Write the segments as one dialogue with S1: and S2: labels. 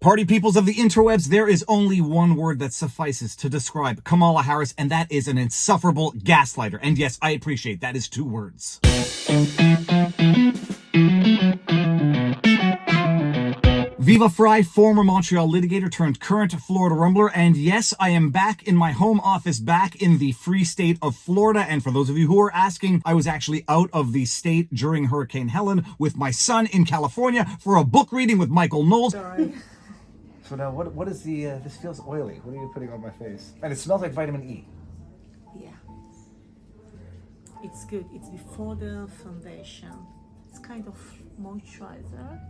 S1: Party peoples of the interwebs, there is only one word that suffices to describe Kamala Harris, and that is an insufferable gaslighter. And yes, I appreciate that is 2 words. Viva Frei, former Montreal litigator turned current Florida rumbler, and yes, I am back in my home office, back in the free state of Florida. And for those of you who are asking, I was actually out of the state during Hurricane Helen with my son in California for a book reading with Michael Knowles.
S2: Sorry. So now, what is the, this feels oily. What are you putting on my face? And it smells like vitamin E.
S3: Yeah. It's good. It's before the foundation. It's kind of moisturizer.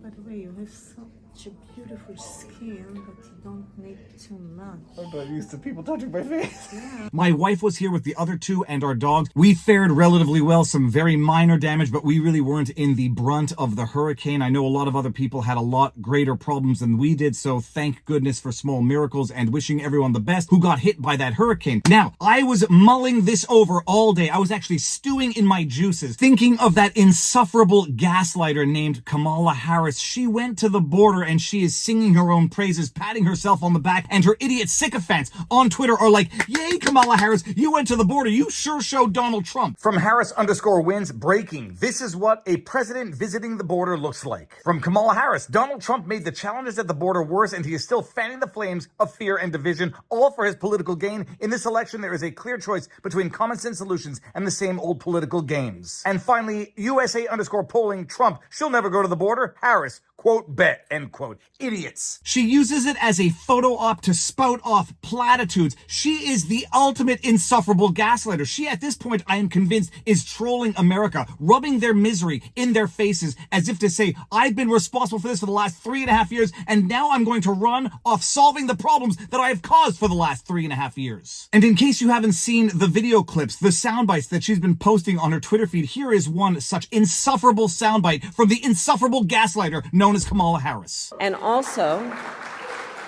S3: By the way, you have such a beautiful skin that you don't need too much.
S2: I'm not used to people touching my face.
S3: Yeah.
S1: My wife was here with the other 2 and our dogs. We fared relatively well, some very minor damage, but we really weren't in the brunt of the hurricane. I know a lot of other people had a lot greater problems than we did, so thank goodness for small miracles and wishing everyone the best who got hit by that hurricane. Now, I was mulling this over all day. I was actually stewing in my juices, thinking of that insufferable gaslighter named Kamala Harris. She went to the border and she is singing her own praises, patting herself on the back, and her idiot sycophants on Twitter are like, yay, Kamala Harris, you went to the border. You sure showed Donald Trump. From Harris_wins, breaking. This is what a president visiting the border looks like. From Kamala Harris, Donald Trump made the challenges at the border worse, and he is still fanning the flames of fear and division, all for his political gain. In this election, there is a clear choice between common sense solutions and the same old political games. And finally, USA_polling Trump, she'll never go to the border. Harris, quote, bet, end quote. Idiots. She uses it as a photo op to spout off platitudes. She is the ultimate insufferable gaslighter. She, at this point, I am convinced, is trolling America, rubbing their misery in their faces as if to say, I've been responsible for this for the last 3.5 years, and now I'm going to run off solving the problems that I have caused for the last 3.5 years. And in case you haven't seen the video clips, the sound bites that she's been posting on her Twitter feed, here is one such insufferable soundbite from the insufferable gaslighter known as Kamala Harris.
S4: And also,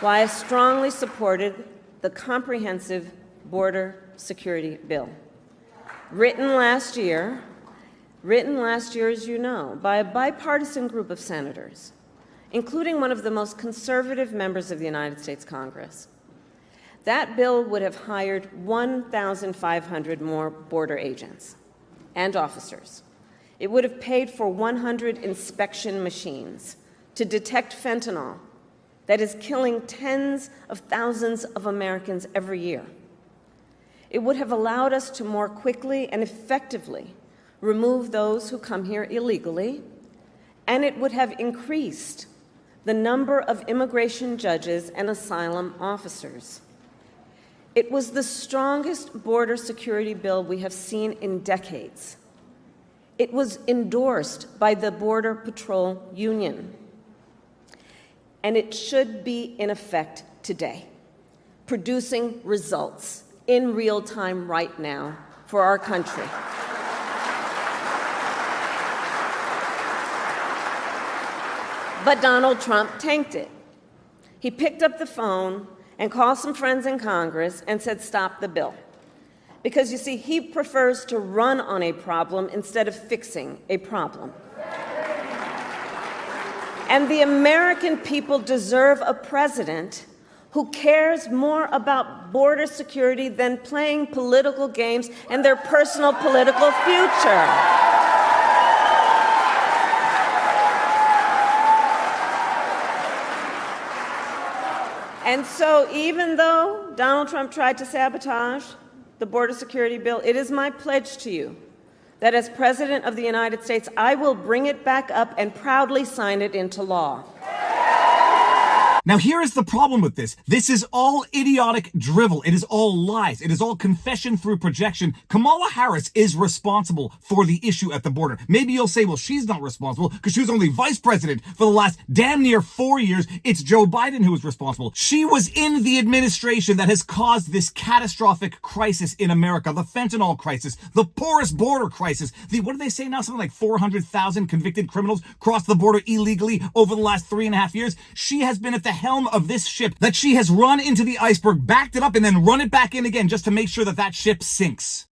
S4: why I strongly supported the comprehensive border security bill. Written last year, as you know, by a bipartisan group of senators, including one of the most conservative members of the United States Congress. That bill would have hired 1,500 more border agents and officers. It would have paid for 100 inspection machines to detect fentanyl that is killing tens of thousands of Americans every year. It would have allowed us to more quickly and effectively remove those who come here illegally, and it would have increased the number of immigration judges and asylum officers. It was the strongest border security bill we have seen in decades. It was endorsed by the Border Patrol Union. And it should be in effect today, producing results in real time right now for our country. But Donald Trump tanked it. He picked up the phone and called some friends in Congress and said, stop the bill. Because, you see, he prefers to run on a problem instead of fixing a problem. And the American people deserve a president who cares more about border security than playing political games and their personal political future. And so even though Donald Trump tried to sabotage the border security bill, it is my pledge to you that as President of the United States, I will bring it back up and proudly sign it into law.
S1: Now, here is the problem with this. This is all idiotic drivel. It is all lies. It is all confession through projection. Kamala Harris is responsible for the issue at the border. Maybe you'll say, well, she's not responsible because she was only vice president for the last damn near 4 years. It's Joe Biden who is responsible. She was in the administration that has caused this catastrophic crisis in America, the fentanyl crisis, the porous border crisis. What do they say now? Something like 400,000 convicted criminals crossed the border illegally over the last 3.5 years. She has been at the helm of this ship that she has run into the iceberg, backed it up, and then run it back in again just to make sure that that ship sinks.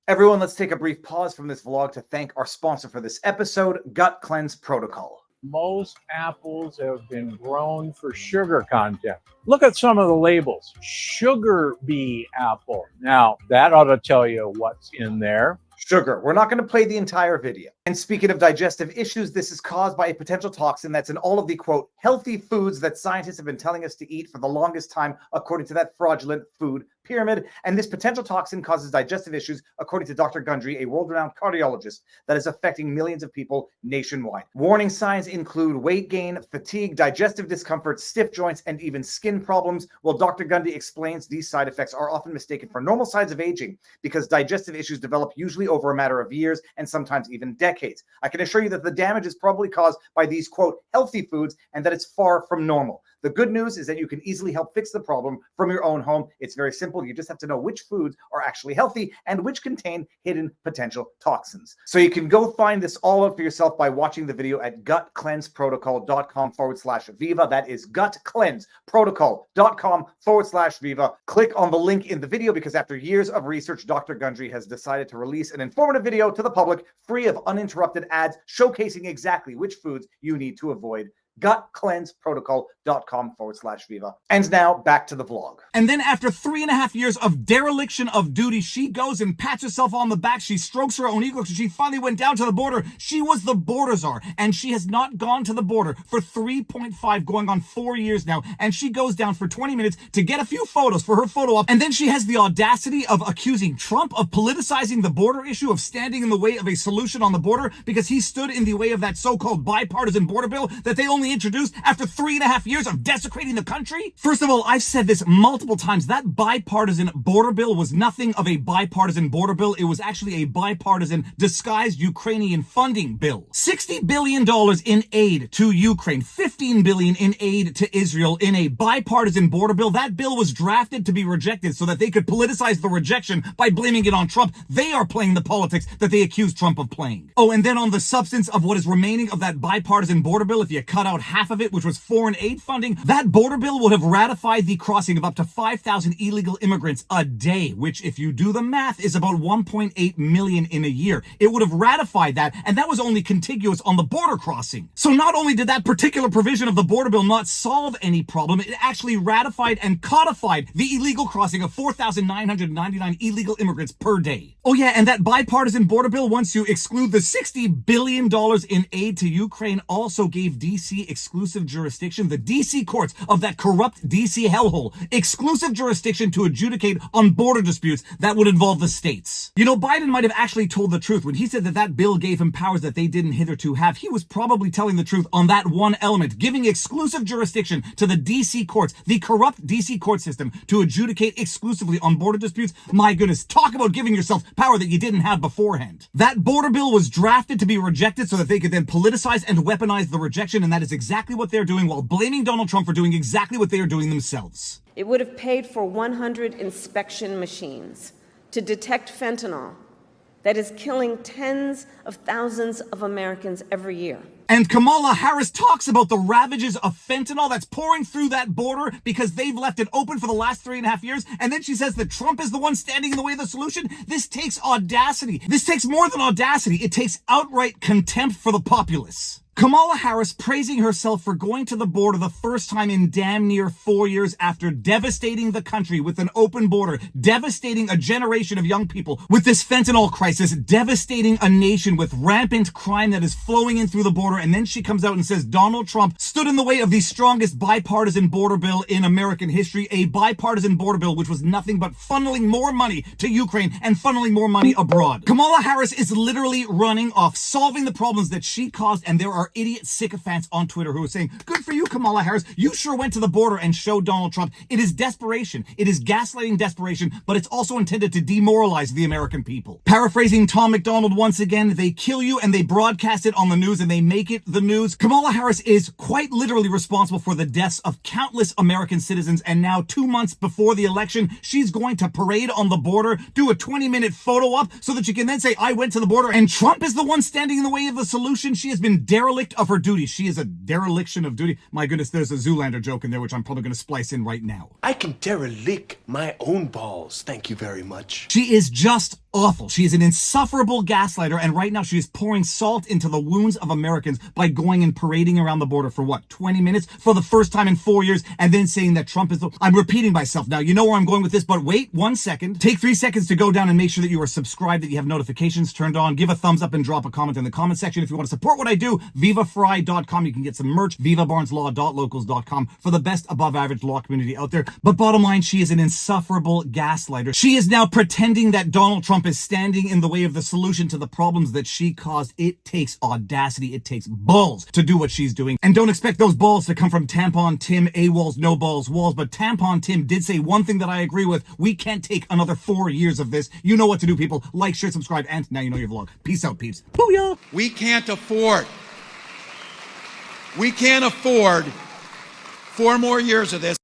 S2: Everyone, let's take a brief pause from this vlog to thank our sponsor for this episode, Gut Cleanse Protocol.
S5: Most apples have been grown for sugar content. Look at some of the labels. Sugar bee apple. Now, that ought to tell you what's in there.
S2: Sugar. We're not going to play the entire video. And speaking of digestive issues, this is caused by a potential toxin that's in all of the, quote, healthy foods that scientists have been telling us to eat for the longest time, according to that fraudulent food pyramid. And this potential toxin causes digestive issues, according to Dr. Gundry, a world-renowned cardiologist that is affecting millions of people nationwide. Warning signs include weight gain, fatigue, digestive discomfort, stiff joints, and even skin problems. Well, Dr. Gundry explains these side effects are often mistaken for normal signs of aging because digestive issues develop usually over a matter of years and sometimes even decades. I can assure you that the damage is probably caused by these, quote, healthy foods and that it's far from normal. The good news is that you can easily help fix the problem from your own home. It's very simple. You just have to know which foods are actually healthy and which contain hidden potential toxins. So you can go find this all out for yourself by watching the video at gutcleanseprotocol.com/Viva. That is gutcleanseprotocol.com/Viva. Click on the link in the video because after years of research, Dr. Gundry has decided to release an informative video to the public free of uninterrupted ads showcasing exactly which foods you need to avoid. gutcleanseprotocol.com/Viva. And now back to the vlog.
S1: And then after 3.5 years of dereliction of duty, she goes and pats herself on the back. She strokes her own ego. She finally went down to the border. She was the border czar, and she has not gone to the border for 3.5 going on 4 years now. And she goes down for 20 minutes to get a few photos for her photo op. And then she has the audacity of accusing Trump of politicizing the border issue, of standing in the way of a solution on the border because he stood in the way of that so-called bipartisan border bill that they only introduced after 3.5 years of desecrating the country? First of all, I've said this multiple times. That bipartisan border bill was nothing of a bipartisan border bill. It was actually a bipartisan disguised Ukrainian funding bill. $60 billion in aid to Ukraine, $15 billion in aid to Israel in a bipartisan border bill. That bill was drafted to be rejected so that they could politicize the rejection by blaming it on Trump. They are playing the politics that they accuse Trump of playing. Oh, and then on the substance of what is remaining of that bipartisan border bill, if you cut out half of it, which was foreign aid funding, that border bill would have ratified the crossing of up to 5,000 illegal immigrants a day, which, if you do the math, is about 1.8 million in a year. It would have ratified that, and that was only contiguous on the border crossing. So not only did that particular provision of the border bill not solve any problem, it actually ratified and codified the illegal crossing of 4,999 illegal immigrants per day. Oh yeah, and that bipartisan border bill, once you exclude the $60 billion in aid to Ukraine, also gave DC exclusive jurisdiction, the DC courts of that corrupt DC hellhole, exclusive jurisdiction to adjudicate on border disputes that would involve the states. You know, Biden might have actually told the truth when he said that that bill gave him powers that they didn't hitherto have. He was probably telling the truth on that one element, giving exclusive jurisdiction to the DC courts, the corrupt DC court system, to adjudicate exclusively on border disputes. My goodness, talk about giving yourself power that you didn't have beforehand. That border bill was drafted to be rejected so that they could then politicize and weaponize the rejection, and that is exactly what they're doing while blaming Donald Trump for doing exactly what they are doing themselves.
S4: It would have paid for 100 inspection machines to detect fentanyl that is killing tens of thousands of Americans every year.
S1: And Kamala Harris talks about the ravages of fentanyl that's pouring through that border because they've left it open for the last 3.5 years. And then she says that Trump is the one standing in the way of the solution. This takes audacity. This takes more than audacity. It takes outright contempt for the populace. Kamala Harris praising herself for going to the border the first time in damn near 4 years after devastating the country with an open border, devastating a generation of young people with this fentanyl crisis, devastating a nation with rampant crime that is flowing in through the border. And then she comes out and says Donald Trump stood in the way of the strongest bipartisan border bill in American history, a bipartisan border bill which was nothing but funneling more money to Ukraine and funneling more money abroad. Kamala Harris is literally running off, solving the problems that she caused, and there are idiot sycophants on Twitter who are saying, good for you, Kamala Harris. You sure went to the border and showed Donald Trump. It is desperation. It is gaslighting desperation, but it's also intended to demoralize the American people. Paraphrasing Tom McDonald once again, they kill you and they broadcast it on the news and they make it the news. Kamala Harris is quite literally responsible for the deaths of countless American citizens, and now 2 months before the election, she's going to parade on the border, do a 20-minute photo op so that she can then say, I went to the border, and Trump is the one standing in the way of the solution. She has been derelict of her duty. She is a dereliction of duty. My goodness, there's a Zoolander joke in there, which I'm probably going to splice in right now.
S6: I can derelict my own balls. Thank you very much.
S1: She is just awful. She is an insufferable gaslighter, and right now she is pouring salt into the wounds of Americans by going and parading around the border for what, 20 minutes for the first time in 4 years, and then saying that Trump is the... I'm repeating myself now. You know where I'm going with this, but wait 1 second. Take 3 seconds to go down and make sure that you are subscribed, that you have notifications turned on. Give a thumbs up and drop a comment in the comment section. If you want to support what I do, vivafrei.com. You can get some merch, vivabarneslaw.locals.com for the best above average law community out there. But bottom line, she is an insufferable gaslighter. She is now pretending that Donald Trump is standing in the way of the solution to the problems that she caused. It takes audacity. It takes balls to do what she's doing. And don't expect those balls to come from Tampon Tim, AWOLs, no balls, walls. But Tampon Tim did say one thing that I agree with. We can't take another 4 years of this. You know what to do, people. Like, share, subscribe, and now you know your vlog. Peace out, peeps. Booyah!
S6: We can't afford 4 more years of this.